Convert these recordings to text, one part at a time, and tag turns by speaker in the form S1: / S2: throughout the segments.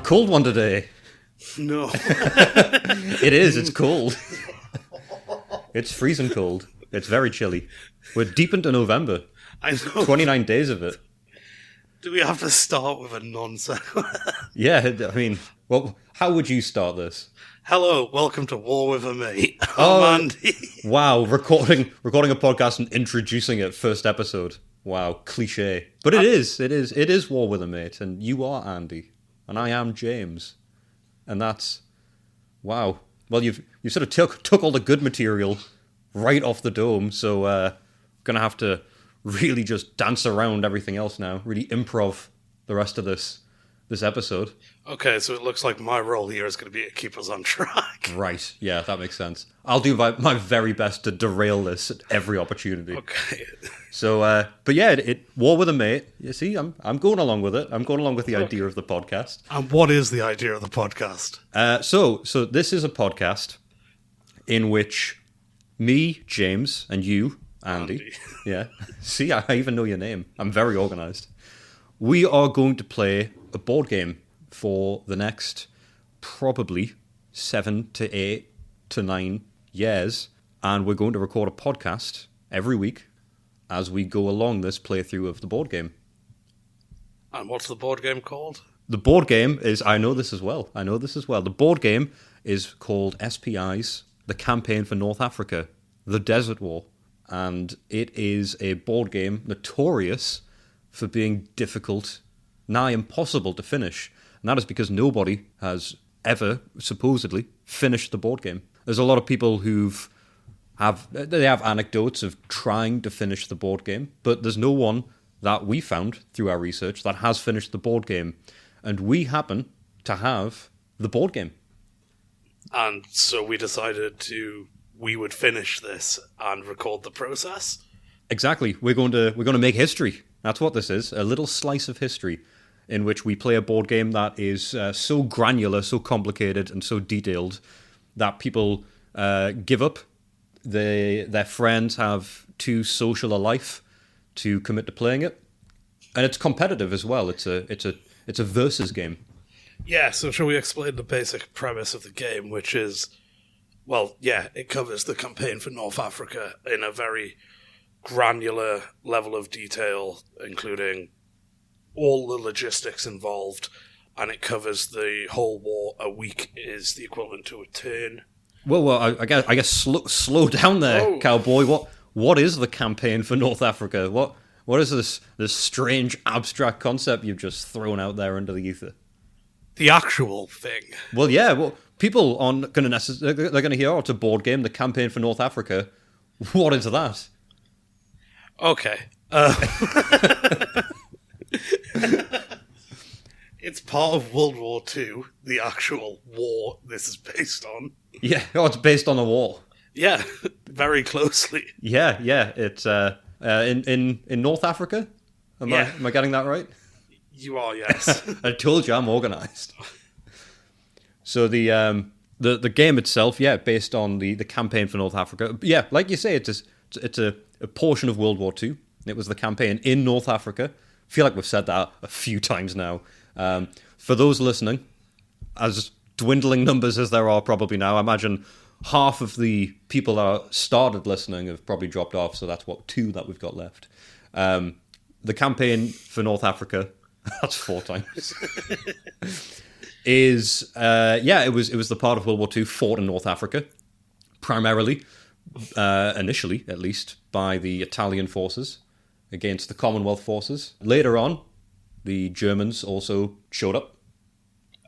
S1: cold one today.
S2: No.
S1: It is. It's cold. It's freezing cold. It's very chilly. We're deep into November.
S2: I know.
S1: 29 days of it.
S2: Do we have to start with a non-sequitur?
S1: Yeah, I mean, well, how would you start this?
S2: Hello, welcome to War with a Mate. I'm Andy.
S1: Wow, recording a podcast and introducing it first episode. Wow, cliche. But it is War with a Mate, and you are Andy, and I am James. And that's, wow. Well, you sort of took all the good material right off the dome, so gonna have to really just dance around everything else now, really improv the rest of this episode.
S2: Okay, so it looks like my role here is going to be to keep us on track.
S1: Right, yeah, that makes sense. I'll do my very best to derail this at every opportunity.
S2: Okay.
S1: So, but yeah, War with a Mate. You see, I'm going along with it. I'm going along with the idea of the podcast.
S2: And what is the idea of the podcast?
S1: So this is a podcast in which me, James, and you, Andy. Yeah. See, I even know your name. I'm very organised. We are going to play a board game for the next probably 7 to 8 to 9 years. And we're going to record a podcast every week as we go along this playthrough of the board game.
S2: And what's the board game called?
S1: The board game is, I know this as well. The board game is called SPI's The Campaign for North Africa, The Desert War. And it is a board game notorious for being difficult, nigh impossible to finish. And that is because nobody has ever, supposedly, finished the board game. There's a lot of people they have anecdotes of trying to finish the board game, but there's no one that we found through our research that has finished the board game. And we happen to have the board game.
S2: And so we decided we would finish this and record the process.
S1: Exactly. We're going to make history. That's what this is, a little slice of history in which we play a board game that is so granular, so complicated, and so detailed that people give up. Their friends have too social a life to commit to playing it. And it's competitive as well. It's a versus game.
S2: Yeah, so shall we explain the basic premise of the game, which is, well, yeah, it covers the campaign for North Africa in a very granular level of detail, including all the logistics involved, and it covers the whole war. A week is the equivalent to a turn.
S1: Well, I guess slow down there, cowboy. What is the campaign for North Africa? What is this strange abstract concept you've just thrown out there into the ether?
S2: The actual thing.
S1: Well, yeah. Well, people aren't going to they're going to hear, oh, it's a board game, the campaign for North Africa. What is that?
S2: Okay. It's part of World War II, the actual war this is based on.
S1: Yeah, it's based on a war.
S2: Yeah, very closely.
S1: Yeah. It's in North Africa. Am I getting that right?
S2: You are, yes.
S1: I told you I'm organised. So the game itself, yeah, based on the campaign for North Africa. Yeah, like you say, it's a portion of World War II. It was the campaign in North Africa. I feel like we've said that a few times now. For those listening, as dwindling numbers as there are probably now, I imagine half of the people that started listening have probably dropped off, so that's 2 that we've got left. The campaign for North Africa, that's 4 times, is, it was the part of World War II fought in North Africa, primarily, initially at least, by the Italian forces against the Commonwealth forces. Later on, the Germans also showed up.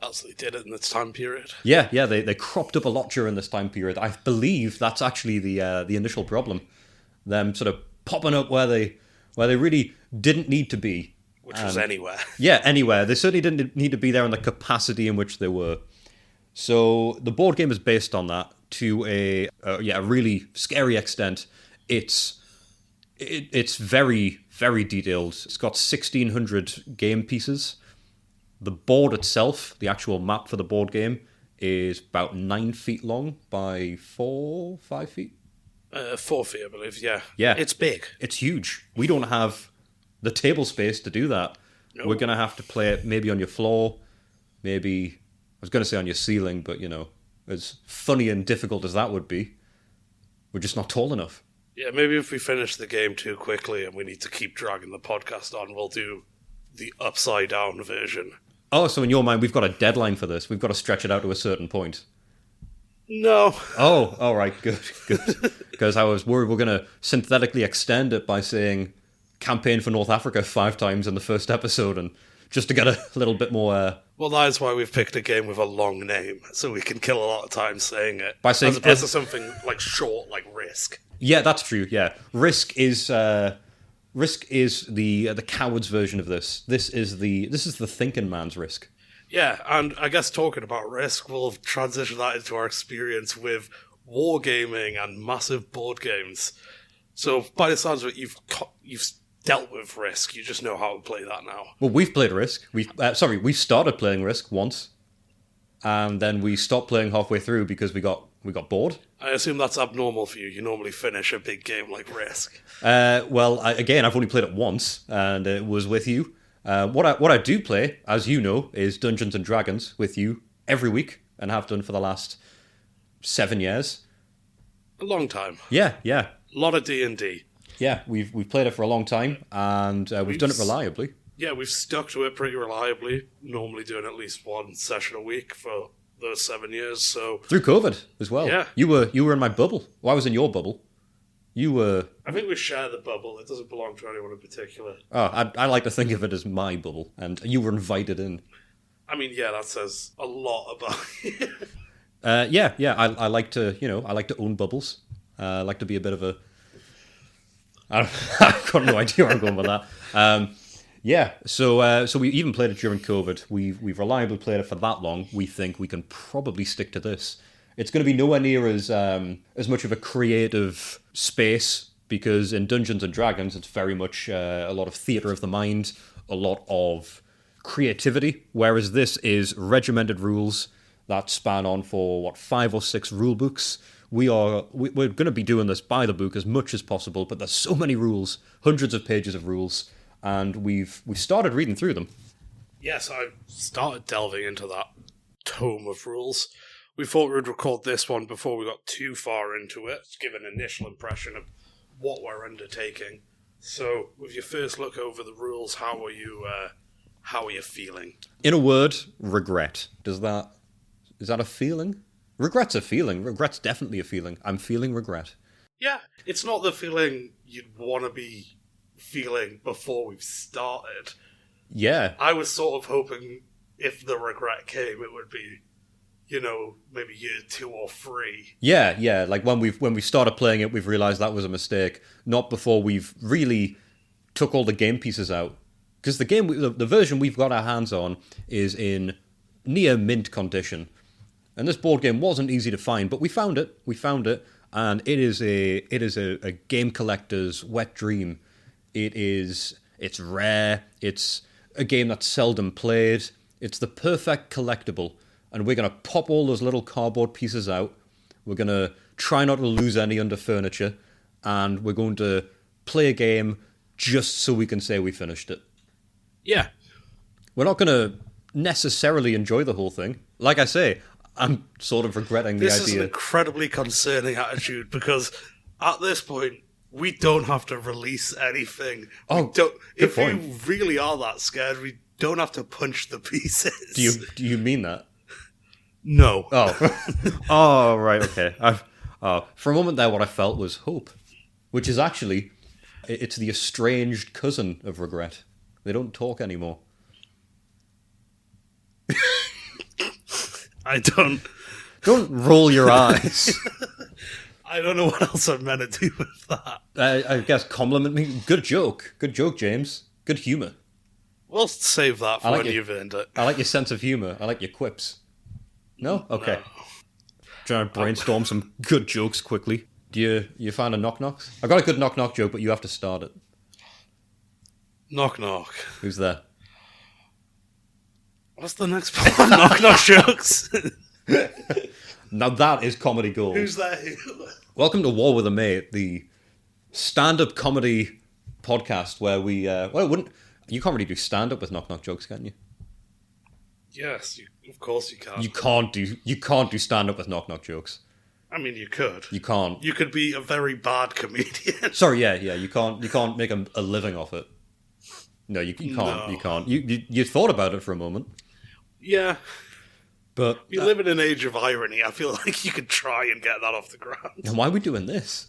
S2: As they did in this time period.
S1: Yeah, they cropped up a lot during this time period. I believe that's actually the initial problem. Them sort of popping up where they really didn't need to be.
S2: Which was anywhere.
S1: Yeah, anywhere. They certainly didn't need to be there in the capacity in which they were. So the board game is based on that to a really scary extent. It's very, very detailed. It's got 1,600 game pieces. The board itself, the actual map for the board game, is about 9 feet long by 5 feet.
S2: 4 feet, I believe, yeah.
S1: Yeah.
S2: It's big.
S1: It's huge. We don't have the table space to do that. No. We're going to have to play it maybe on your floor, maybe, I was going to say on your ceiling, but, as funny and difficult as that would be, we're just not tall enough.
S2: Yeah, maybe if we finish the game too quickly and we need to keep dragging the podcast on, we'll do the upside down version.
S1: Oh, so in your mind, we've got a deadline for this. We've got to stretch it out to a certain point.
S2: No.
S1: Oh, all right, good. Because I was worried we're going to synthetically extend it by saying campaign for North Africa 5 times in the first episode, and just to get a little bit more...
S2: Well, that is why we've picked a game with a long name, so we can kill a lot of time saying it.
S1: By saying
S2: as opposed to something like short, like Risk.
S1: Yeah, that's true, yeah. Risk is the coward's version of this. This is the thinking man's Risk.
S2: Yeah, and I guess talking about Risk, we'll transition that into our experience with wargaming and massive board games. So, by the sounds of it, you've dealt with Risk. You just know how to play that now.
S1: Well, we've played Risk. We started playing Risk once, and then we stopped playing halfway through because we got bored.
S2: I assume that's abnormal for you. You normally finish a big game like Risk.
S1: I've only played it once, and it was with you. What I do play, as you know, is Dungeons and Dragons with you every week, and have done for the last 7 years.
S2: A long time.
S1: Yeah.
S2: A lot of D&D.
S1: Yeah, we've played it for a long time, and we've done it reliably.
S2: Yeah, we've stuck to it pretty reliably, normally doing at least one session a week for those 7 years. So
S1: through COVID as well.
S2: Yeah.
S1: You were in my bubble. Well, I was in your bubble. You were...
S2: I think we share the bubble. It doesn't belong to anyone in particular.
S1: Oh, I like to think of it as my bubble, and you were invited in.
S2: I mean, yeah, that says a lot about you.
S1: I like to own bubbles. I like to be a bit of a... I've got no idea where I'm going with that. So we even played it during COVID. We've reliably played it for that long. We think we can probably stick to this. It's going to be nowhere near as much of a creative space, because in Dungeons and Dragons, it's very much a lot of theatre of the mind, a lot of creativity, whereas this is regimented rules that span on for 5 or 6 rule books. We're going to be doing this by the book as much as possible, but there's so many rules, hundreds of pages of rules, and we've started reading through them.
S2: Yes, I started delving into that tome of rules. We thought we'd record this one before we got too far into it, to give an initial impression of what we're undertaking. So, with your first look over the rules, how are you feeling?
S1: In a word, regret. Is that a feeling? Regret's a feeling. Regret's definitely a feeling. I'm feeling regret.
S2: Yeah, it's not the feeling you'd want to be feeling before we've started.
S1: Yeah.
S2: I was sort of hoping if the regret came, it would be, maybe year 2 or 3.
S1: Yeah. Like when we started playing it, we've realised that was a mistake. Not before we've really took all the game pieces out. Because the version we've got our hands on is in near mint condition. And this board game wasn't easy to find, but we found it. And it is a game collector's wet dream. It's rare. It's a game that's seldom played. It's the perfect collectible. And we're going to pop all those little cardboard pieces out. We're going to try not to lose any under furniture. And we're going to play a game just so we can say we finished it.
S2: Yeah.
S1: We're not going to necessarily enjoy the whole thing. Like I say, I'm sort of regretting the idea.
S2: This is an incredibly concerning attitude, because at this point, we don't have to release anything. If we really are that scared, we don't have to punch the pieces.
S1: Do you mean that?
S2: No.
S1: Oh. Oh, right, okay. For a moment there, what I felt was hope, which is actually, it's the estranged cousin of regret. They don't talk anymore.
S2: I don't
S1: roll your eyes.
S2: I don't know what else I'm meant to do with that.
S1: I guess compliment me. Good joke, James. Good humour.
S2: We'll save that for when you've earned it.
S1: I like your sense of humour. I like your quips. No? Okay.
S2: No.
S1: Trying to brainstorm some good jokes quickly. Do you find a knock-knocks? I've got a good knock-knock joke, but you have to start it.
S2: Knock-knock.
S1: Who's there?
S2: What's the next part of knock-knock jokes?
S1: Now that is comedy gold.
S2: Who's there?
S1: Welcome to War with a Mate, the stand-up comedy podcast where we... you can't really do stand-up with knock-knock jokes, can you?
S2: Yes, of course you can.
S1: You can't do stand up with knock knock jokes.
S2: I mean, you could.
S1: You can't.
S2: You could be a very bad comedian.
S1: Sorry, yeah. You can't make a living off it. No, you can't.
S2: No.
S1: You can't. You thought about it for a moment,
S2: Yeah.
S1: but
S2: You live in an age of irony. I feel like you could try and get that off the ground.
S1: and why are we doing this?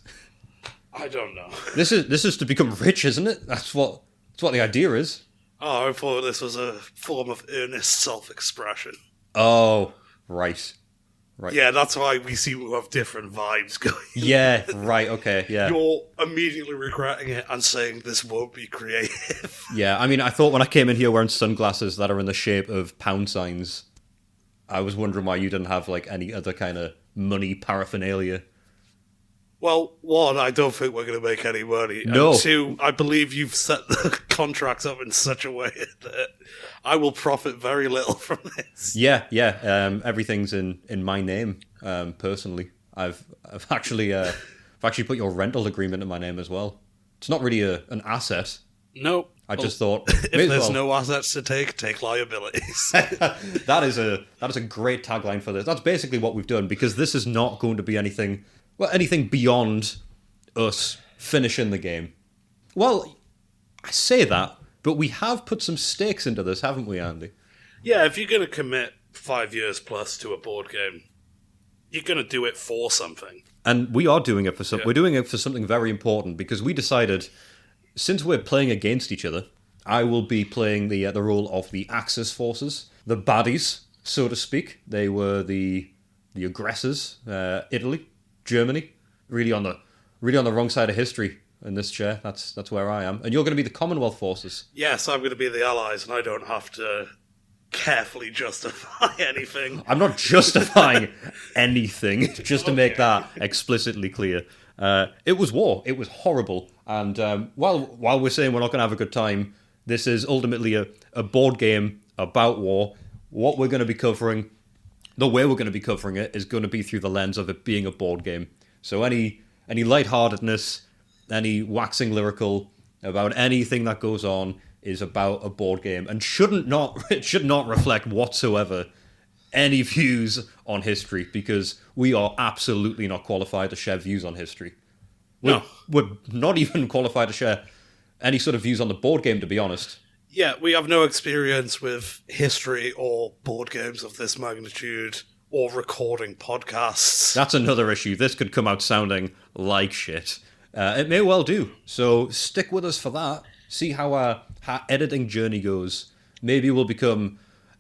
S2: I don't know.
S1: This is to become rich, isn't it? That's what the idea is.
S2: Oh, I thought this was a form of earnest self-expression.
S1: Oh, right.
S2: Yeah, that's why we seem to have different vibes going.
S1: Yeah, right. Okay, yeah.
S2: You're immediately regretting it and saying this won't be creative.
S1: Yeah, I mean, I thought when I came in here wearing sunglasses that are in the shape of pound signs, I was wondering why you didn't have like any other kind of money paraphernalia.
S2: Well, one, I don't think we're going to make any money.
S1: No.
S2: And two, I believe you've set the contract up in such a way that I will profit very little from this.
S1: Yeah. Everything's in my name, personally. I've actually put your rental agreement in my name as well. It's not really an asset.
S2: Nope.
S1: I just thought
S2: If there's no assets to take liabilities.
S1: that is a great tagline for this. That's basically what we've done, because this is not going to be anything beyond us finishing the game. Well, I say that, but we have put some stakes into this, haven't we, Andy?
S2: Yeah, if you're going to commit 5 years plus to a board game, you're going to do it for something.
S1: And we are doing it for something.
S2: Yeah.
S1: We're doing it for something very important, because we decided, since we're playing against each other, I will be playing the role of the Axis forces, the baddies, so to speak. They were the aggressors, Italy, Germany, really on the wrong side of history in this chair. That's where I am, and you're going to be the Commonwealth forces.
S2: Yes, I'm going to be the Allies, and I don't have to carefully justify anything.
S1: I'm not justifying anything, just to make that explicitly clear. It was war. It was horrible. And while we're saying we're not going to have a good time, this is ultimately a board game about war. What we're going to be covering, the way we're going to be covering it, is going to be through the lens of it being a board game. So any lightheartedness, any waxing lyrical about anything that goes on is about a board game, and it should not reflect whatsoever any views on history, because we are absolutely not qualified to share views on history. We're not even qualified to share any sort of views on the board game, to be honest.
S2: Yeah, we have no experience with history or board games of this magnitude or recording podcasts.
S1: That's another issue. This could come out sounding like shit. It may well do. So stick with us for that. See how our editing journey goes. Maybe we'll become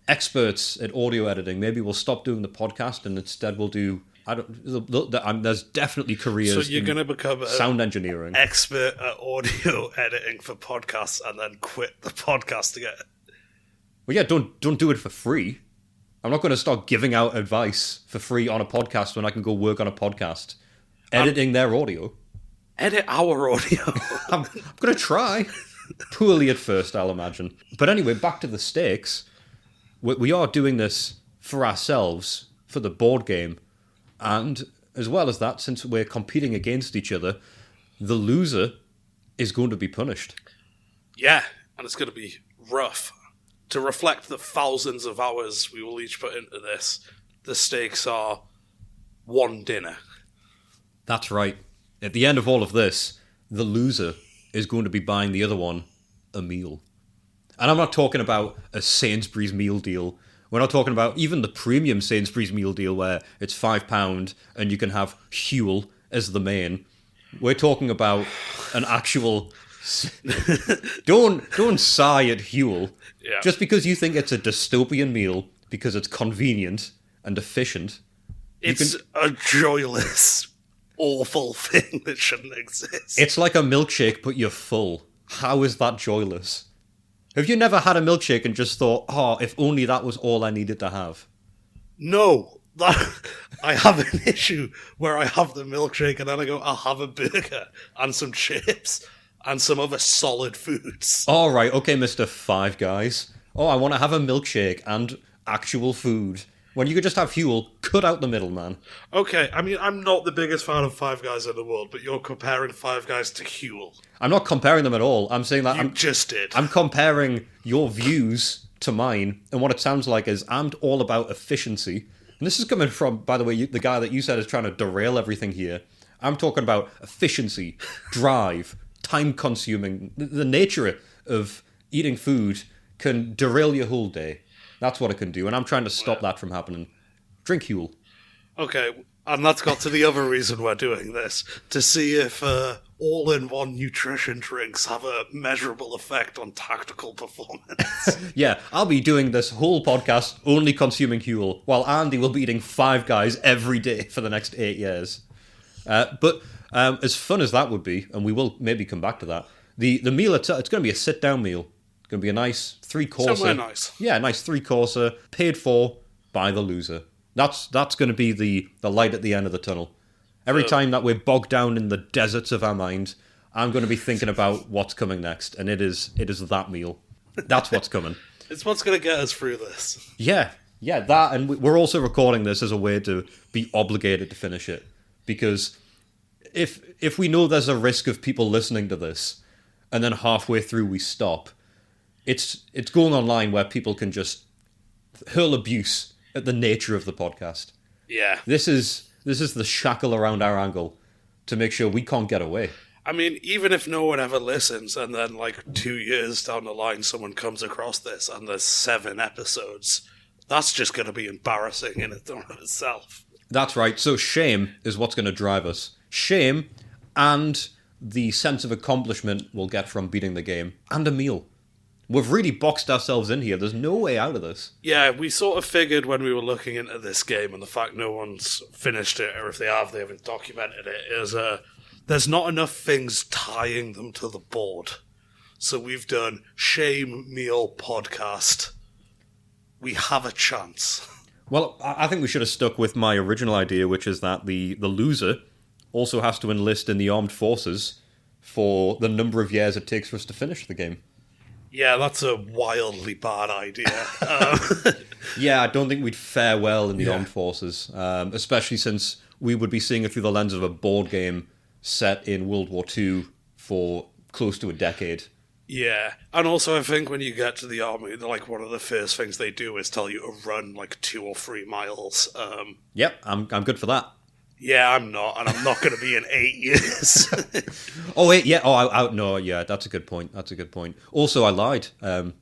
S1: experts at audio editing. Maybe we'll stop doing the podcast and instead we'll do... there's definitely careers.
S2: So you're going to become
S1: sound engineering,
S2: expert at audio editing for podcasts, and then quit the podcast again.
S1: Well, yeah, don't do it for free. I'm not going to start giving out advice for free on a podcast when I can go work on a podcast editing their audio.
S2: Edit our audio.
S1: I'm going to try. Poorly at first, I'll imagine. But anyway, back to the stakes. We are doing this for ourselves, for the board game. And as well as that, since we're competing against each other, the loser is going to be punished.
S2: Yeah, and it's going to be rough. To reflect the thousands of hours we will each put into this, the stakes are one dinner.
S1: That's right. At the end of all of this, the loser is going to be buying the other one a meal. And I'm not talking about a Sainsbury's meal deal. We're not talking about even the premium Sainsbury's meal deal where it's £5 and you can have Huel as the main. We're talking about an actual... Don't sigh at Huel.
S2: Yeah.
S1: Just because you think it's a dystopian meal because it's convenient and efficient.
S2: It's a joyless, awful thing that shouldn't exist.
S1: It's like a milkshake, but you're full. How is that joyless? Have you never had a milkshake and just thought, oh, if only that was all I needed to have?
S2: No. I have an issue where I have the milkshake and then I go, I'll have a burger and some chips and some other solid foods.
S1: All right, okay, Mr. Five Guys. Oh, I want to have a milkshake and actual food. When you could just have Huel, cut out the middle, man.
S2: Okay, I mean, I'm not the biggest fan of Five Guys in the world, but you're comparing Five Guys to Huel.
S1: I'm not comparing them at all. I'm saying that
S2: You just did.
S1: I'm comparing your views to mine, and what it sounds like is I'm all about efficiency. And this is coming from, by the way, the guy that you said is trying to derail everything here. I'm talking about efficiency, drive, time-consuming. The nature of eating food can derail your whole day. That's what it can do, and I'm trying to stop that from happening. Drink Huel.
S2: Okay, and that's got to the other reason we're doing this, to see if all-in-one nutrition drinks have a measurable effect on tactical performance.
S1: Yeah, I'll be doing this whole podcast only consuming Huel, while Andy will be eating Five Guys every day for the next 8 years. But as fun as that would be, and we will maybe come back to that, the meal itself, it's going to be a sit-down meal. It's going to be a nice 3-courser.
S2: Somewhere nice.
S1: Yeah, a nice 3-courser, paid for by the loser. That's going to be the light at the end of the tunnel. Every time that we're bogged down in the deserts of our mind, I'm going to be thinking about what's coming next, and it is that meal. That's what's coming.
S2: It's what's going to get us through this.
S1: Yeah, that, and we're also recording this as a way to be obligated to finish it, because if we know there's a risk of people listening to this, and then halfway through we stop, it's going online where people can just hurl abuse at the nature of the podcast.
S2: Yeah.
S1: This is the shackle around our ankle to make sure we can't get away.
S2: I mean, even if no one ever listens, and then 2 years down the line someone comes across this and there's 7 episodes, that's just going to be embarrassing in and of itself.
S1: That's right. So shame is what's going to drive us. Shame and the sense of accomplishment we'll get from beating the game, and a meal. We've really boxed ourselves in here. There's no way out of this.
S2: Yeah, we sort of figured when we were looking into this game, and the fact no one's finished it, or if they have, they haven't documented it, is there's not enough things tying them to the board. So we've done Shame Meal Podcast. We have a chance.
S1: Well, I think we should have stuck with my original idea, which is that the loser also has to enlist in the armed forces for the number of years it takes for us to finish the game.
S2: Yeah, that's a wildly bad idea.
S1: Yeah, I don't think we'd fare well in the armed forces, especially since we would be seeing it through the lens of a board game set in World War II for close to a decade.
S2: Yeah, and also I think when you get to the army, one of the first things they do is tell you to run 2 or 3 miles.
S1: Yep, I'm good for that.
S2: Yeah, I'm not, and I'm not going to be in 8 years.
S1: Oh, wait, yeah. Oh, no, yeah, that's a good point. Also, I lied. Don't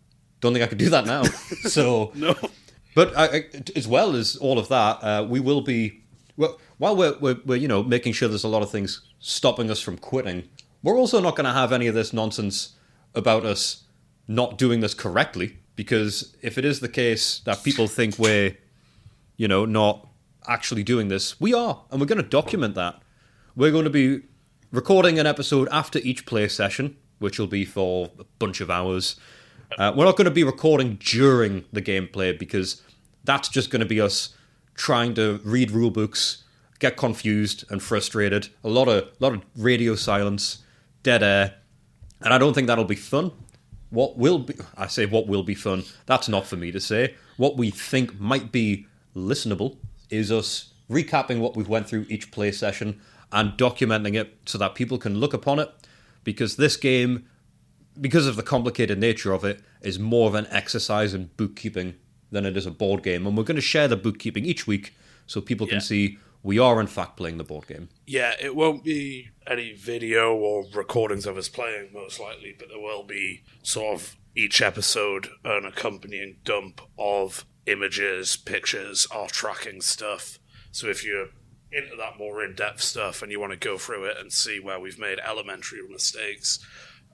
S1: think I could do that now. So,
S2: No.
S1: But as well as all of that, we will be, while we're making sure there's a lot of things stopping us from quitting, we're also not going to have any of this nonsense about us not doing this correctly, because if it is the case that people think we're, not actually doing this, we are, and we're going to document that. We're going to be recording an episode after each play session, which will be for a bunch of hours. We're not going to be recording during the gameplay, because that's just going to be us trying to read rule books, get confused and frustrated, a lot of radio silence, dead air, and I don't think that'll be fun. What will be fun, that's not for me to say. What we think might be listenable is us recapping what we've went through each play session and documenting it so that people can look upon it, because this game, because of the complicated nature of it, is more of an exercise in bookkeeping than it is a board game, and we're going to share the bookkeeping each week so people can see we are in fact playing the board game.
S2: Yeah, it won't be any video or recordings of us playing, most likely, but there will be sort of each episode an accompanying dump of images, pictures, our tracking stuff. So if you're into that more in-depth stuff and you want to go through it and see where we've made elementary mistakes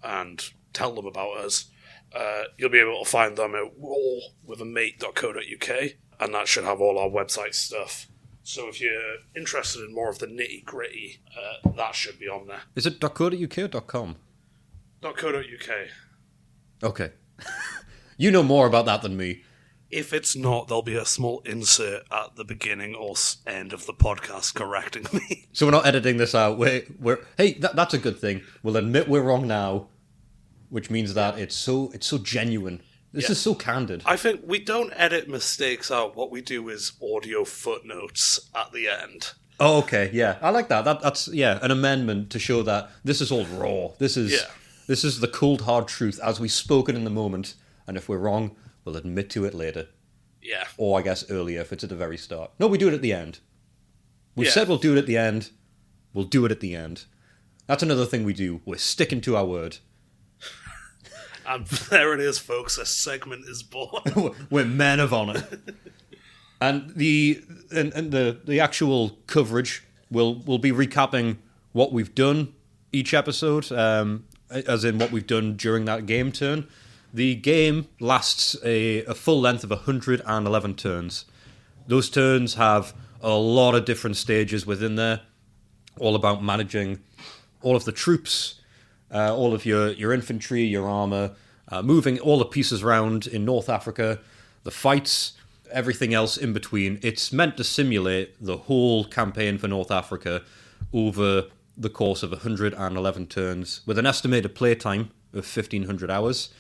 S2: and tell them about us, you'll be able to find them at rollwithamate.co.uk, and that should have all our website stuff. So if you're interested in more of the nitty-gritty, that should be on there.
S1: Is it .co.uk or .com?
S2: .co.uk.
S1: Okay. You know more about that than me.
S2: If it's not, there'll be a small insert at the beginning or end of the podcast correcting me.
S1: So we're not editing this out. That's a good thing. We'll admit we're wrong now, which means that it's so genuine. This is so candid.
S2: I think we don't edit mistakes out. What we do is audio footnotes at the end.
S1: Oh, okay, yeah. I like that. That's an amendment to show that this is all raw. This is the cold, hard truth as we spoke it in the moment, and if we're wrong, we'll admit to it later.
S2: Yeah.
S1: Or I guess earlier if it's at the very start. No, we do it at the end. We've said we'll do it at the end. We'll do it at the end. That's another thing we do. We're sticking to our word.
S2: And there it is, folks. A segment is born.
S1: We're men of honour. And the actual coverage will be recapping what we've done each episode, as in what we've done during that game turn. The game lasts a full length of 111 turns. Those turns have a lot of different stages within there, all about managing all of the troops, all of your infantry, your armour, moving all the pieces around in North Africa, the fights, everything else in between. It's meant to simulate the whole campaign for North Africa over the course of 111 turns, with an estimated playtime of 1,500 hours.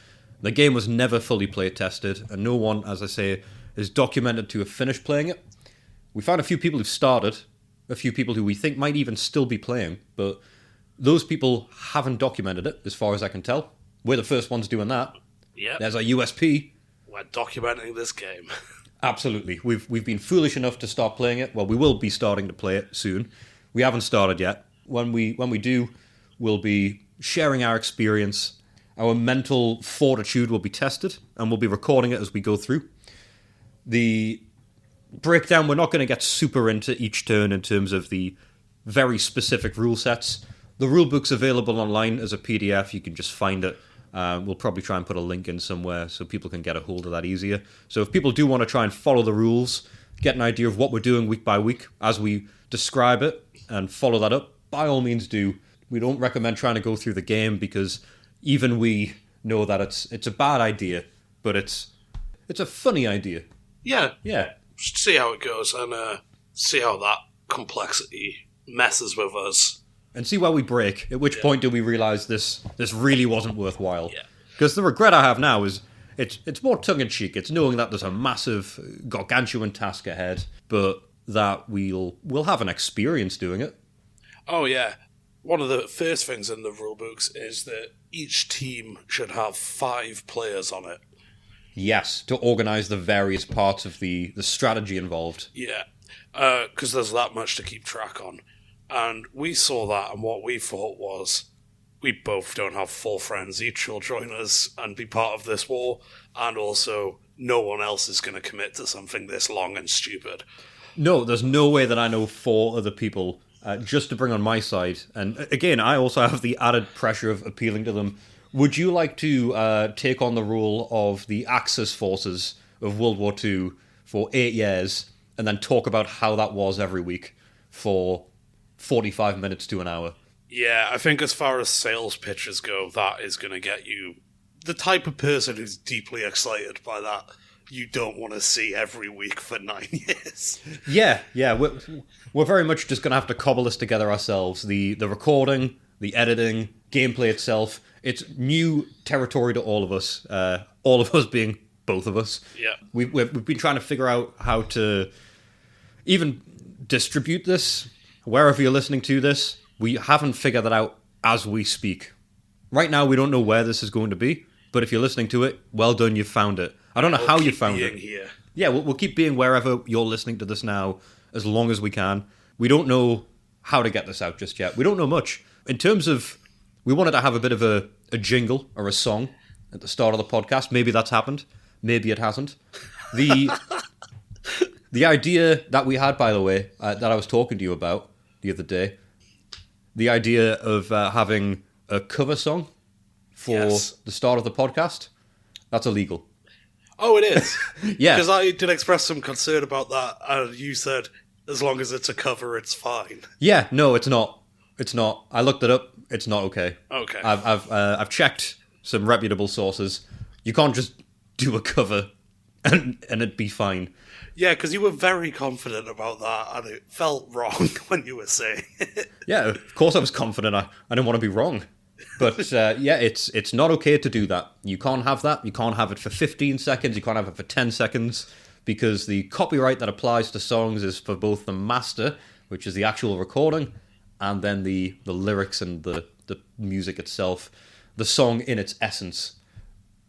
S1: The game was never fully play tested, and no one, as I say, is documented to have finished playing it. We found a few people who've started, a few people who we think might even still be playing, but those people haven't documented it, as far as I can tell. We're the first ones doing that.
S2: Yep.
S1: There's our USP.
S2: We're documenting this game.
S1: Absolutely. We've been foolish enough to start playing it. Well, we will be starting to play it soon. We haven't started yet. When we do, we'll be sharing our experience. Our mental fortitude will be tested, and we'll be recording it as we go through. The breakdown, we're not going to get super into each turn in terms of the very specific rule sets. The rulebook's available online as a PDF. You can just find it. We'll probably try and put a link in somewhere so people can get a hold of that easier. So if people do want to try and follow the rules, get an idea of what we're doing week by week as we describe it and follow that up, by all means do. We don't recommend trying to go through the game because even we know that it's a bad idea, but it's a funny idea.
S2: Yeah.
S1: Yeah.
S2: Just see how it goes and see how that complexity messes with us.
S1: And see where we break. At which point do we realise this really wasn't worthwhile?
S2: Yeah.
S1: Because the regret I have now is it's more tongue-in-cheek. It's knowing that there's a massive, gargantuan task ahead, but that we'll have an experience doing it.
S2: Oh, yeah. One of the first things in the rulebooks is that each team should have 5 players on it.
S1: Yes, to organise the various parts of the strategy involved.
S2: Yeah, because there's that much to keep track on. And we saw that, and what we thought was, we both don't have 4 friends each who'll join us and be part of this war, and also no one else is going to commit to something this long and stupid.
S1: No, there's no way that I know 4 other people just to bring on my side. And again, I also have the added pressure of appealing to them. Would you like to take on the role of the Axis forces of World War II for 8 years and then talk about how that was every week for 45 minutes to an hour?
S2: Yeah, I think as far as sales pitches go, that is going to get you the type of person who's deeply excited by that. You don't want to see every week for 9 years.
S1: Yeah, we're very much just going to have to cobble this together ourselves. The recording, the editing, gameplay itself, it's new territory to all of us being both of us.
S2: Yeah.
S1: We've been trying to figure out how to even distribute this. Wherever you're listening to this, we haven't figured that out as we speak. Right now, we don't know where this is going to be, but if you're listening to it, well done, you've found it. I don't know how you found it.
S2: Here.
S1: Yeah, we'll keep being wherever you're listening to this now as long as we can. We don't know how to get this out just yet. We don't know much. In terms of, we wanted to have a bit of a jingle or a song at the start of the podcast. Maybe that's happened. Maybe it hasn't. The idea that we had, by the way, that I was talking to you about the other day, the idea of having a cover song for the start of the podcast, that's illegal.
S2: Oh, it is?
S1: Yeah.
S2: Because I did express some concern about that, and you said, as long as it's a cover, it's fine.
S1: Yeah, no, it's not. It's not. I looked it up. It's not okay.
S2: Okay.
S1: I've checked some reputable sources. You can't just do a cover and it'd be fine.
S2: Yeah, because you were very confident about that, and it felt wrong when you were saying it.
S1: Yeah, of course I was confident. I didn't want to be wrong. But yeah, it's not okay to do that. You can't have that. You can't have it for 15 seconds. You can't have it for 10 seconds because the copyright that applies to songs is for both the master, which is the actual recording, and then the lyrics and the music itself, the song in its essence.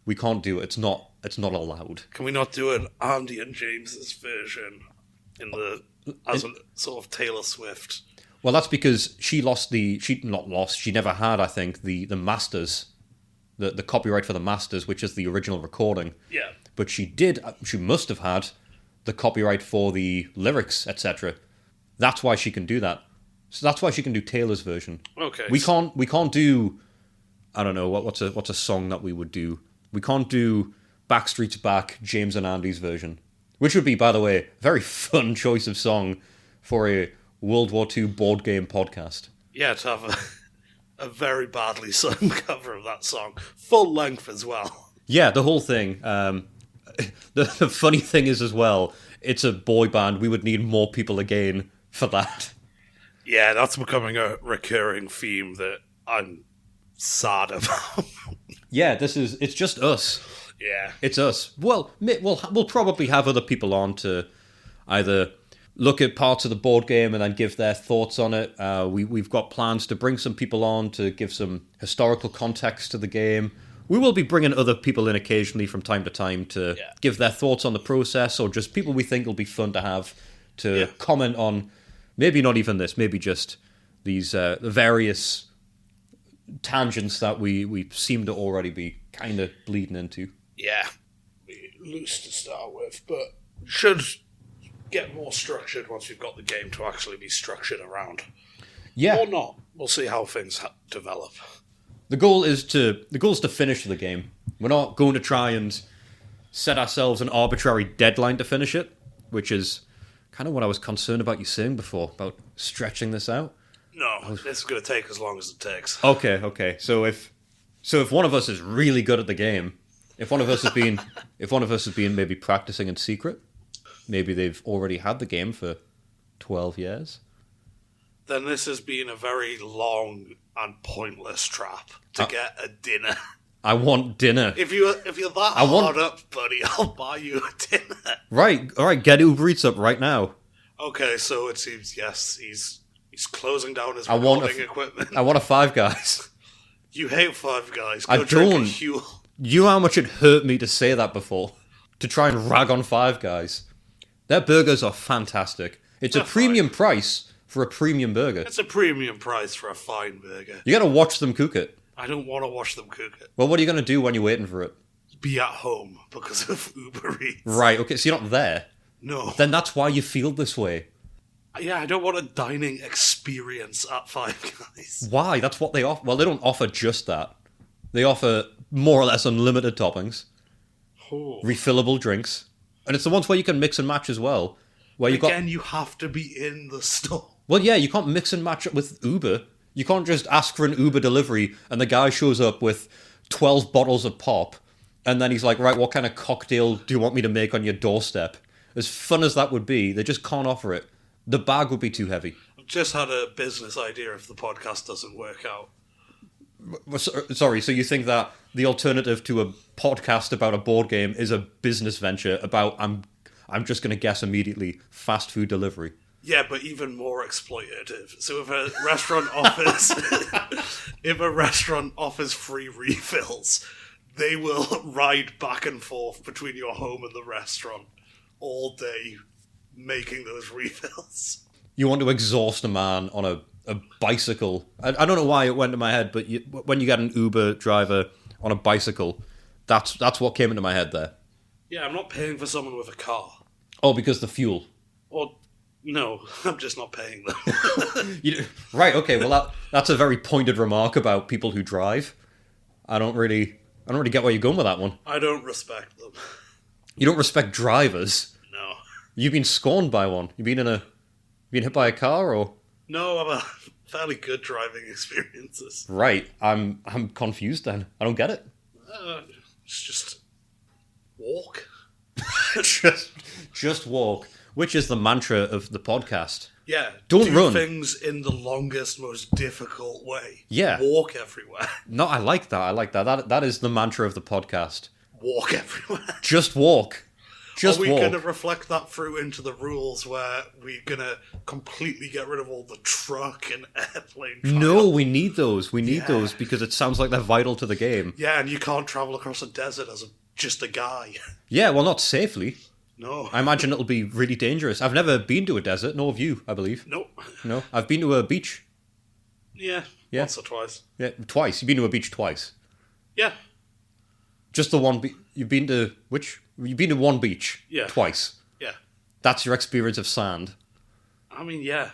S1: We can't do it. It's not allowed.
S2: Can we not do an Andy and James's version as a sort of Taylor Swift?
S1: Well, that's because she never had, I think, the masters, the copyright for the masters, which is the original recording.
S2: Yeah.
S1: But she must have had the copyright for the lyrics, etc. That's why she can do that. So that's why she can do Taylor's version.
S2: Okay.
S1: We can't do, I don't know, what's a song that we would do? We can't do Backstreet's Back, James and Andy's version. Which would be, by the way, a very fun choice of song for a World War II board game podcast.
S2: Yeah, to have a very badly sung cover of that song. Full length as well.
S1: Yeah, the whole thing. The funny thing is as well, it's a boy band. We would need more people again for that.
S2: Yeah, that's becoming a recurring theme that I'm sad about.
S1: Yeah, it's just us.
S2: Yeah.
S1: It's us. Well, we'll probably have other people on to either look at parts of the board game and then give their thoughts on it. We've got plans to bring some people on to give some historical context to the game. We will be bringing other people in occasionally from time to time to give their thoughts on the process, or just people we think will be fun to have to comment on, maybe not even this, maybe just these various tangents that we seem to already be kind of bleeding into.
S2: Yeah. Loose to start with, but should get more structured once we've got the game to actually be structured around.
S1: Yeah.
S2: Or not. We'll see how things develop.
S1: The goal is to finish the game. We're not going to try and set ourselves an arbitrary deadline to finish it, which is kind of what I was concerned about you saying before, about stretching this out.
S2: No, this is going to take as long as it takes.
S1: Okay. So if one of us is really good at the game, if one of us has been maybe practicing in secret, maybe they've already had the game for 12 years,
S2: then this has been a very long and pointless trap to get a dinner.
S1: I want dinner.
S2: If you're that hard up, buddy, I'll buy you a dinner. Right,
S1: all right, get Uber Eats up right now.
S2: Okay, so it seems, yes, he's closing down his recording equipment.
S1: I want a Five Guys.
S2: You hate Five Guys.
S1: I don't. You know how much it hurt me to say that before? To try and rag on Five Guys. Their burgers are fantastic. It's a premium price for a premium burger.
S2: It's a premium price for a fine burger.
S1: You gotta watch them cook it.
S2: I don't want to watch them cook it.
S1: Well, what are you gonna do when you're waiting for it?
S2: Be at home because of Uber Eats.
S1: Right, okay, so you're not there.
S2: No.
S1: Then that's why you feel this way.
S2: Yeah, I don't want a dining experience at Five Guys.
S1: Why? That's what they offer. Well, they don't offer just that. They offer more or less unlimited toppings, refillable drinks, and it's the ones where you can mix and match as well. Where
S2: you have to be in the store.
S1: Well, yeah, you can't mix and match it with Uber. You can't just ask for an Uber delivery and the guy shows up with 12 bottles of pop and then he's like, right, what kind of cocktail do you want me to make on your doorstep? As fun as that would be, they just can't offer it. The bag would be too heavy.
S2: I've just had a business idea if the podcast doesn't work out.
S1: Sorry, so you think that the alternative to a podcast about a board game is a business venture about, I'm just going to guess immediately, fast food delivery?
S2: Yeah, but even more exploitative. So if a restaurant offers free refills, they will ride back and forth between your home and the restaurant all day making those refills.
S1: You want to exhaust a man on a bicycle. I don't know why it went to my head, but when you get an Uber driver on a bicycle, that's what came into my head there.
S2: Yeah, I'm not paying for someone with a car.
S1: Oh, because the fuel.
S2: Or no, I'm just not paying them.
S1: Right, okay, well that's a very pointed remark about people who drive. I don't really get where you're going with that one.
S2: I don't respect them.
S1: You don't respect drivers?
S2: No.
S1: You've been scorned by one? You've been hit by a car, or?
S2: No, I've a fairly good driving experiences.
S1: Right, I'm confused then. I don't get it.
S2: It's just walk.
S1: just walk, which is the mantra of the podcast.
S2: Yeah.
S1: Don't
S2: do
S1: run.
S2: things in the longest, most difficult way.
S1: Yeah.
S2: Walk everywhere.
S1: No, I like that. I like that. That is the mantra of the podcast.
S2: Walk everywhere.
S1: Just walk. Just
S2: Are we
S1: walk.
S2: going to reflect that through into the rules where we're going to completely get rid of all the truck and airplane travel?
S1: No, we need those. We need those because it sounds like they're vital to the game.
S2: Yeah, and you can't travel across a desert as just a guy.
S1: Yeah, well, not safely.
S2: No.
S1: I imagine it'll be really dangerous. I've never been to a desert, nor have you, I believe.
S2: Nope.
S1: No, I've been to a beach.
S2: Yeah,
S1: Yeah.
S2: once or twice.
S1: Yeah, twice. You've been to a beach twice.
S2: Yeah.
S1: Just the one. You've been to which? You've been to one beach.
S2: Yeah.
S1: Twice.
S2: Yeah.
S1: That's your experience of sand.
S2: I mean, yeah.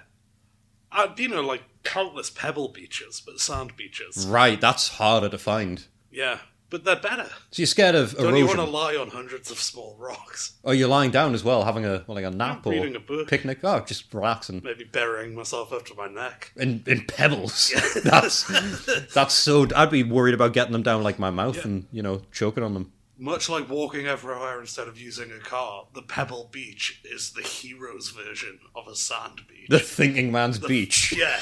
S2: I've been to, like, countless pebble beaches, but sand beaches.
S1: Right. That's harder to find.
S2: Yeah. But they're better.
S1: So you're scared of
S2: Don't
S1: erosion.
S2: you want to lie on hundreds of small rocks?
S1: Oh, you're lying down as well, having a nap or
S2: reading a book.
S1: picnic. Oh, just relaxing.
S2: Maybe burying myself up to my neck.
S1: In pebbles. That's so. I'd be worried about getting them down like my mouth and choking on them.
S2: Much like walking everywhere instead of using a car, the pebble beach is the hero's version of a sand beach.
S1: The thinking man's beach.
S2: Yeah.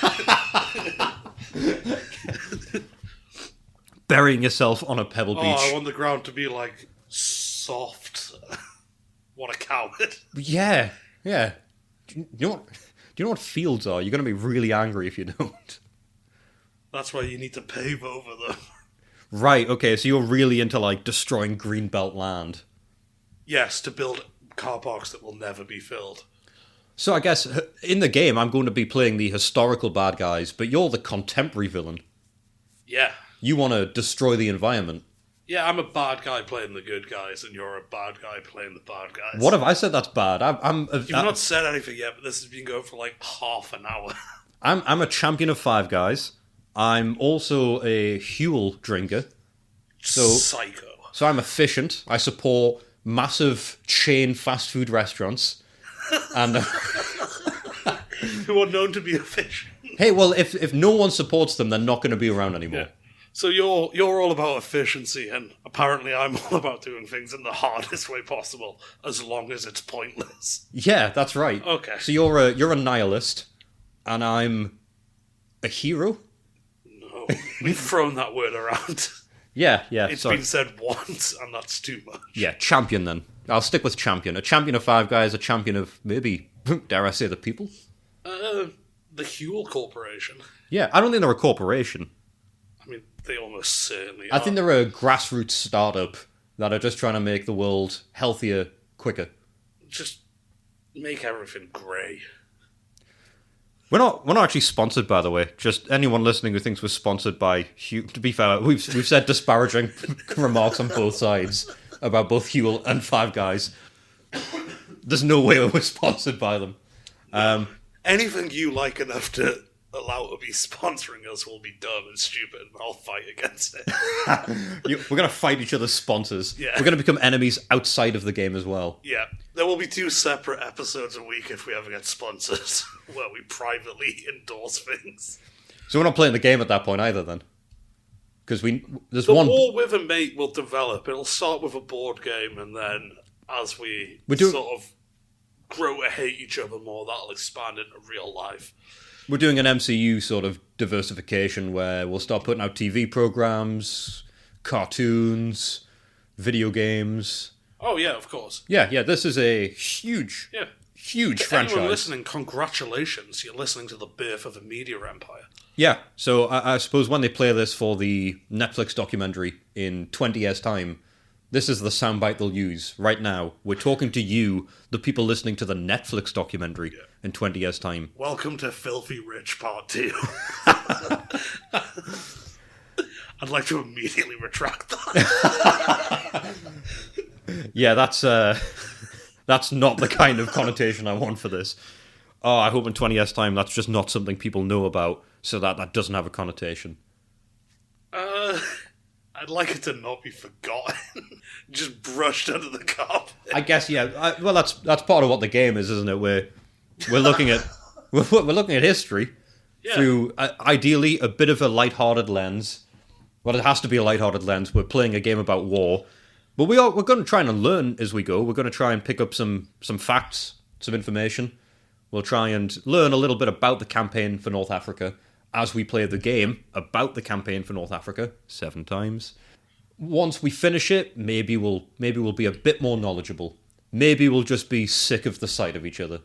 S1: Burying yourself on a pebble beach.
S2: Oh, I want the ground to be, like, soft. What a coward.
S1: Yeah. Do you know what fields are? You're going to be really angry if you don't.
S2: That's why you need to pave over them.
S1: Right, okay, so you're really into, like, destroying greenbelt land.
S2: Yes, to build car parks that will never be filled.
S1: So I guess, in the game, I'm going to be playing the historical bad guys, but you're the contemporary villain.
S2: Yeah.
S1: You want to destroy the environment.
S2: Yeah, I'm a bad guy playing the good guys, and you're a bad guy playing the bad guys.
S1: What have I said that's bad?
S2: You've not said anything yet, but this has been going for like half an hour.
S1: I'm a champion of Five Guys. I'm also a Huel drinker.
S2: Psycho.
S1: So I'm efficient. I support massive chain fast food restaurants. And
S2: who are known to be efficient.
S1: Hey, well, if no one supports them, they're not going to be around anymore.
S2: Yeah. So you're all about efficiency, and apparently I'm all about doing things in the hardest way possible, as long as it's pointless.
S1: Yeah, that's right.
S2: Okay.
S1: So you're a nihilist, and I'm a hero.
S2: No, we've thrown that word around.
S1: Yeah.
S2: It's been said once, and that's too much.
S1: Yeah, champion then. I'll stick with champion. A champion of Five Guys, a champion of maybe, dare I say, the people?
S2: The Huel Corporation.
S1: Yeah, I don't think they're a corporation.
S2: I mean, they almost certainly are.
S1: I think they're a grassroots startup that are just trying to make the world healthier, quicker.
S2: Just make everything grey.
S1: We're not actually sponsored, by the way. Just anyone listening who thinks we're sponsored by Huel. To be fair, we've said disparaging remarks on both sides about both Huel and Five Guys. There's no way we're sponsored by them.
S2: Anything you like enough to allow to be sponsoring us will be dumb and stupid, and I'll fight against it.
S1: We're going to fight each other's sponsors.
S2: Yeah.
S1: We're going to become enemies outside of the game as well.
S2: Yeah, there will be 2 separate episodes a week if we ever get sponsors, where we privately endorse things.
S1: So we're not playing the game at that point either, then? Because there's
S2: The
S1: one...
S2: War with a Mate will develop. It'll start with a board game, and then as we sort of grow to hate each other more, that'll expand into real life.
S1: We're doing an MCU sort of diversification where we'll start putting out TV programs, cartoons, video games.
S2: Oh, yeah, of course.
S1: Yeah, this is a huge franchise.
S2: Anyone listening, congratulations. You're listening to the birth of a media empire.
S1: Yeah, so I suppose when they play this for the Netflix documentary in 20 years' time, this is the soundbite they'll use right now. We're talking to you, the people listening to the Netflix documentary in 20 years' time.
S2: Welcome to Filthy Rich Part 2. I'd like to immediately retract that.
S1: Yeah, that's not the kind of connotation I want for this. Oh, I hope in 20 years' time that's just not something people know about, so that doesn't have a connotation.
S2: I'd like it to not be forgotten. Just brushed under the carpet.
S1: I guess, yeah. Well, that's part of what the game is, isn't it? We're looking at we're looking at history through ideally a bit of a lighthearted lens. Well, it has to be a lighthearted lens. We're playing a game about war, but we're going to try and learn as we go. We're going to try and pick up some facts, some information. We'll try and learn a little bit about the campaign for North Africa as we play the game about the campaign for North Africa 7 times. Once we finish it, maybe we'll be a bit more knowledgeable. Maybe we'll just be sick of the sight of each other.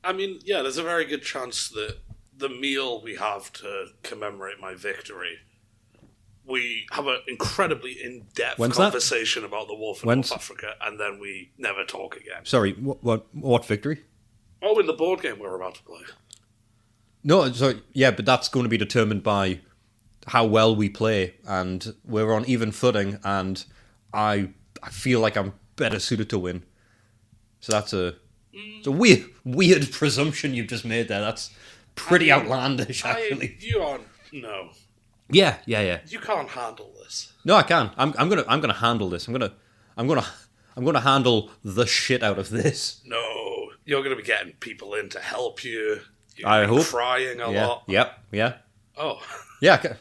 S2: I mean, yeah, there's a very good chance that the meal we have to commemorate my victory, we have an incredibly in-depth conversation about the war for North Africa, and then we never talk again.
S1: Sorry, what victory?
S2: Oh, in the board game we're about to play.
S1: No, so yeah, but that's going to be determined by how well we play, and we're on even footing, and I feel like I'm better suited to win. So that's it's a weird presumption you've just made there. That's pretty outlandish, actually.
S2: No.
S1: Yeah.
S2: You can't handle this.
S1: No, I can. I'm gonna handle this. I'm gonna handle the shit out of this.
S2: No, you're gonna be getting people in to help you.
S1: I hope.
S2: Crying a lot.
S1: Yeah.
S2: Oh.
S1: Yeah.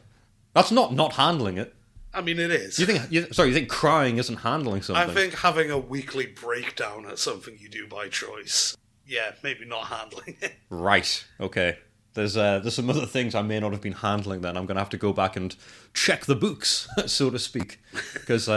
S1: That's not handling it.
S2: I mean, it is.
S1: You think crying isn't handling something?
S2: I think having a weekly breakdown at something you do by choice. Yeah, maybe not handling it.
S1: Right. Okay. There's some other things I may not have been handling then. I'm going to have to go back and check the books, so to speak, because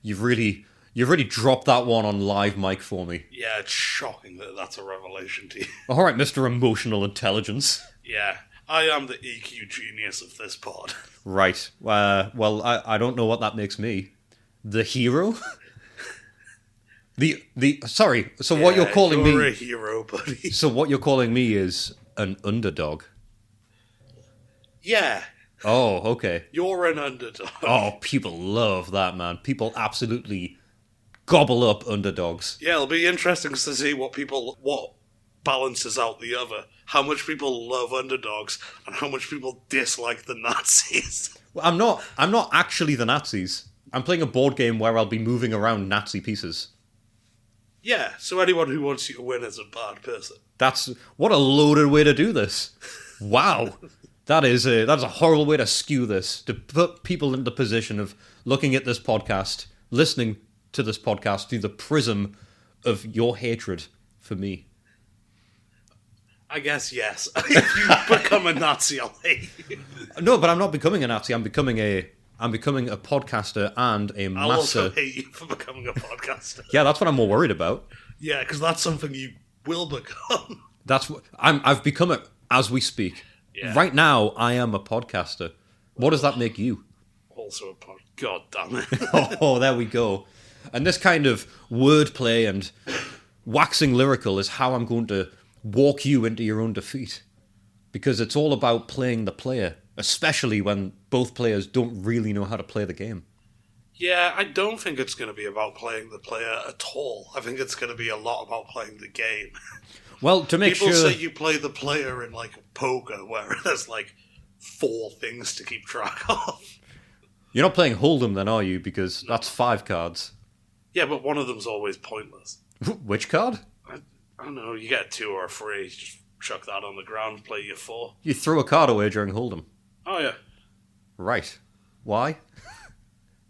S1: you've really dropped that one on live mic for me.
S2: Yeah, it's shocking that that's a revelation to you.
S1: All right, Mr. Emotional Intelligence.
S2: Yeah, I am the EQ genius of this pod.
S1: Right. Well, I don't know what that makes me. The hero? Sorry. So what you're calling me?
S2: You're a hero, buddy.
S1: So what you're calling me is an underdog.
S2: Yeah.
S1: Oh, okay.
S2: You're an underdog.
S1: Oh, people love that, man. People absolutely gobble up underdogs.
S2: Yeah, it'll be interesting to see what balances out the other. How much people love underdogs and how much people dislike the Nazis.
S1: Well, I'm not actually the Nazis. I'm playing a board game where I'll be moving around Nazi pieces.
S2: Yeah, so anyone who wants you to win is a bad person.
S1: What a loaded way to do this. Wow. That's a horrible way to skew this, to put people in the position of looking at this podcast, listening to this podcast through the prism of your hatred for me.
S2: I guess yes. If you become a Nazi, I'll hate you.
S1: No, but I'm not becoming a Nazi. I'm becoming a podcaster and a master.
S2: I'll also hate you for becoming a podcaster.
S1: Yeah, that's what I'm more worried about.
S2: Yeah, because that's something you will become.
S1: That's what I've become it as we speak.
S2: Yeah.
S1: Right now, I am a podcaster. What does that make you?
S2: Also a pod. God damn it.
S1: Oh, there we go. And this kind of wordplay and waxing lyrical is how I'm going to walk you into your own defeat. Because it's all about playing the player, especially when both players don't really know how to play the game.
S2: Yeah, I don't think it's going to be about playing the player at all. I think it's going to be a lot about playing the game.
S1: Well, to make
S2: People say you play the player in, like, poker, where there's, like, 4 things to keep track of.
S1: You're not playing Hold'em then, are you? Because that's 5 cards.
S2: Yeah, but one of them's always pointless.
S1: Which card?
S2: I don't know, you get 2 or 3, just chuck that on the ground, play your 4.
S1: You throw a card away during Hold'em.
S2: Oh, yeah.
S1: Right. Why?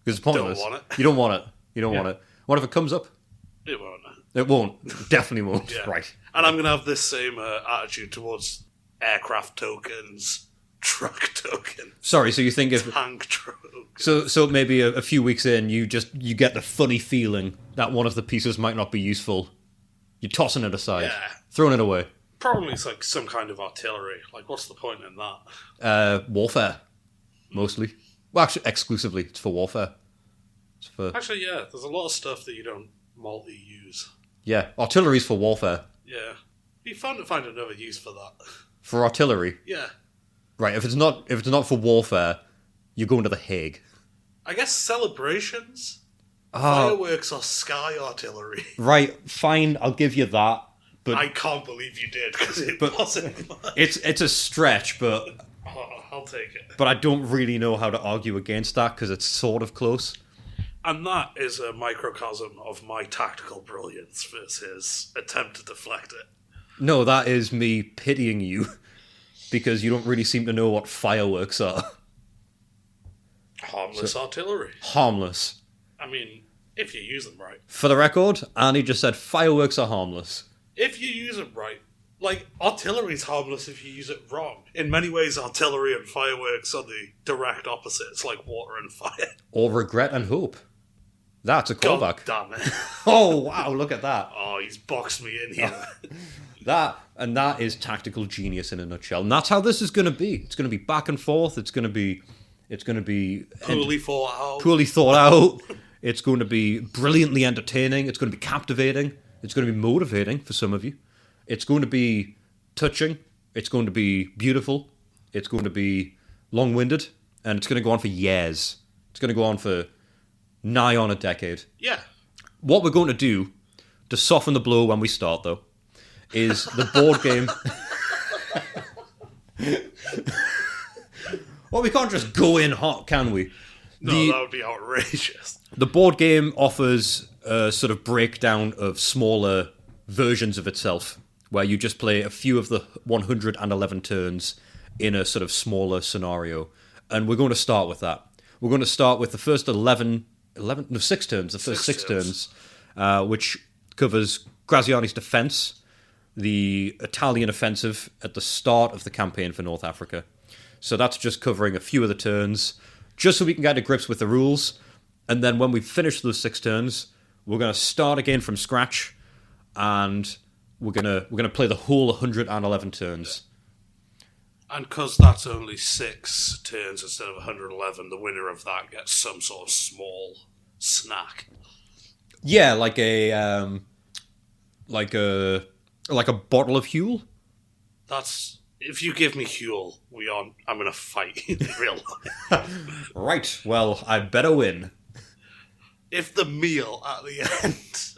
S1: Because it's pointless.
S2: Don't want it.
S1: You don't want it. You don't want it. What if it comes up?
S2: It won't.
S1: It won't. Definitely won't.
S2: Yeah.
S1: Right.
S2: And I'm going to have this same attitude towards aircraft tokens, truck tokens.
S1: Sorry, so you think if...
S2: Tank tokens.
S1: So maybe a few weeks in, you get the funny feeling that one of the pieces might not be useful. You're tossing it aside.
S2: Yeah.
S1: Throwing it away.
S2: Probably it's like some kind of artillery. Like, what's the point in that?
S1: Warfare. Mostly. Well, actually, exclusively. It's for warfare. It's for...
S2: Actually, yeah. There's a lot of stuff that you don't multi-use.
S1: Yeah. Artillery's for warfare.
S2: Yeah. It'd be fun to find another use for that.
S1: For artillery?
S2: Yeah.
S1: Right, if it's not for warfare, you're going to The Hague.
S2: I guess celebrations. Fireworks are sky artillery.
S1: Right, fine, I'll give you that. But
S2: I can't believe you did, because it wasn't much.
S1: It's a stretch, but...
S2: I'll take it.
S1: But I don't really know how to argue against that, because it's sort of close.
S2: And that is a microcosm of my tactical brilliance versus his attempt to deflect it.
S1: No, that is me pitying you, because you don't really seem to know what fireworks are.
S2: Harmless artillery.
S1: Harmless.
S2: I mean, if you use them right.
S1: For the record, Arnie just said fireworks are harmless.
S2: If you use them right, Like, artillery's harmless if you use it wrong. In many ways, artillery and fireworks are the direct opposites, like water and fire.
S1: Or regret and hope. That's a callback.
S2: God damn it.
S1: Oh, wow, look at that.
S2: Oh, he's boxed me in here.
S1: That is tactical genius in a nutshell. And that's how this is going to be. It's going to be back and forth. It's going to be
S2: Poorly thought out.
S1: Poorly thought out. It's going to be brilliantly entertaining. It's going to be captivating. It's going to be motivating for some of you. It's going to be touching. It's going to be beautiful. It's going to be long-winded. And it's going to go on for years. It's going to go on for nigh on a decade.
S2: Yeah.
S1: What we're going to do to soften the blow when we start, though, is the board game. Well, we can't just go in hot, can we?
S2: No, that would be outrageous.
S1: The board game offers a sort of breakdown of smaller versions of itself, where you just play a few of the 111 turns in a sort of smaller scenario. And we're going to start with that. We're going to start with the first 6 turns, the first six turns, which covers Graziani's defense, the Italian offensive at the start of the campaign for North Africa. So that's just covering a few of the turns, just so we can get to grips with the rules. And then when we finish those 6 turns, we're going to start again from scratch, and we're gonna play the whole 111 turns.
S2: And because that's only 6 turns instead of 111, the winner of that gets some sort of small snack.
S1: Yeah, like a bottle of Huel.
S2: That's, if you give me Huel, I'm gonna fight in real life.
S1: Right. Well, I better win.
S2: If the meal at the end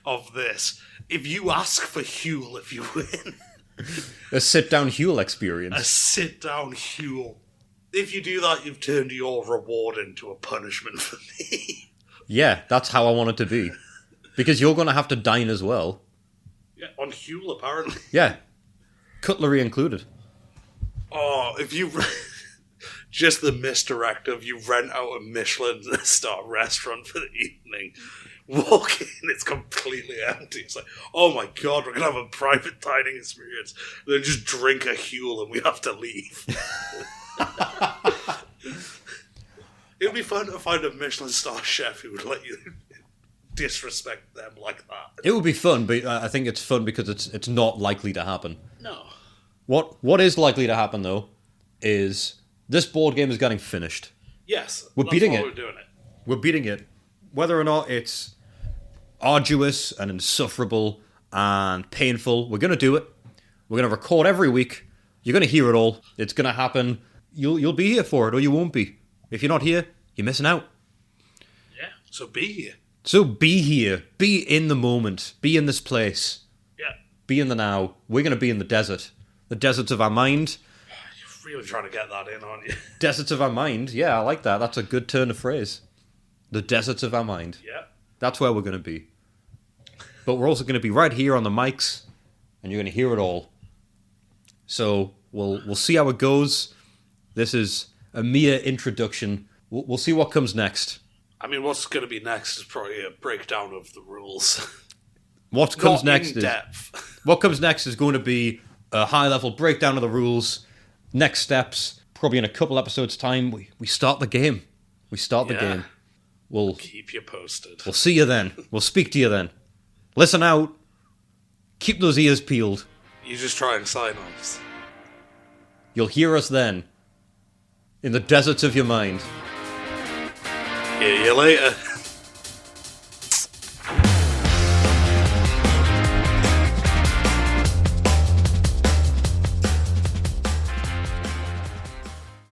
S2: of this, if you ask for Huel, if you win.
S1: A sit-down Huel experience.
S2: A sit-down Huel. If you do that, you've turned your reward into a punishment for me.
S1: Yeah, that's how I want it to be. Because you're going to have to dine as well.
S2: Yeah, on Huel, apparently.
S1: Yeah. Cutlery included.
S2: Oh, if you... Just the misdirect of you rent out a Michelin-star restaurant for the evening, walk in, it's completely empty. It's like, oh my god, we're going to have a private dining experience. And then just drink a Huel and we have to leave. It would be fun to find a Michelin-star chef who would let you disrespect them like that.
S1: It would be fun, but I think it's fun because it's not likely to happen.
S2: No.
S1: What is likely to happen, though, is this board game is getting finished.
S2: Yes.
S1: We're beating it.
S2: We're doing it.
S1: We're beating it. Whether or not it's arduous and insufferable and painful, we're going to do it. We're going to record every week. You're going to hear it all. It's going to happen. You'll be here for it, or you won't be. If you're not here, you're missing out.
S2: Yeah, so be here.
S1: So be here. Be in the moment. Be in this place.
S2: Yeah.
S1: Be in the now. We're going to be in the desert. The deserts of our mind.
S2: You're really trying to get that in, aren't you?
S1: Deserts of our mind. Yeah, I like that. That's a good turn of phrase. The deserts of our mind.
S2: Yeah.
S1: That's where we're going to be. But we're also going to be right here on the mics, and you're going to hear it all. So we'll see how it goes. This is a mere introduction. We'll see what comes next.
S2: I mean, what's going to be next is probably a breakdown of the rules.
S1: What comes
S2: Not
S1: next
S2: in depth.
S1: What comes next is going to be a high-level breakdown of the rules. Next steps, probably in a couple episodes' time, we start the game. We start the game. We'll
S2: keep you posted.
S1: We'll see you then. We'll speak to you then. Listen out. Keep those ears peeled.
S2: You just try and sign-offs.
S1: You'll hear us then. In the deserts of your mind.
S2: Hear you later.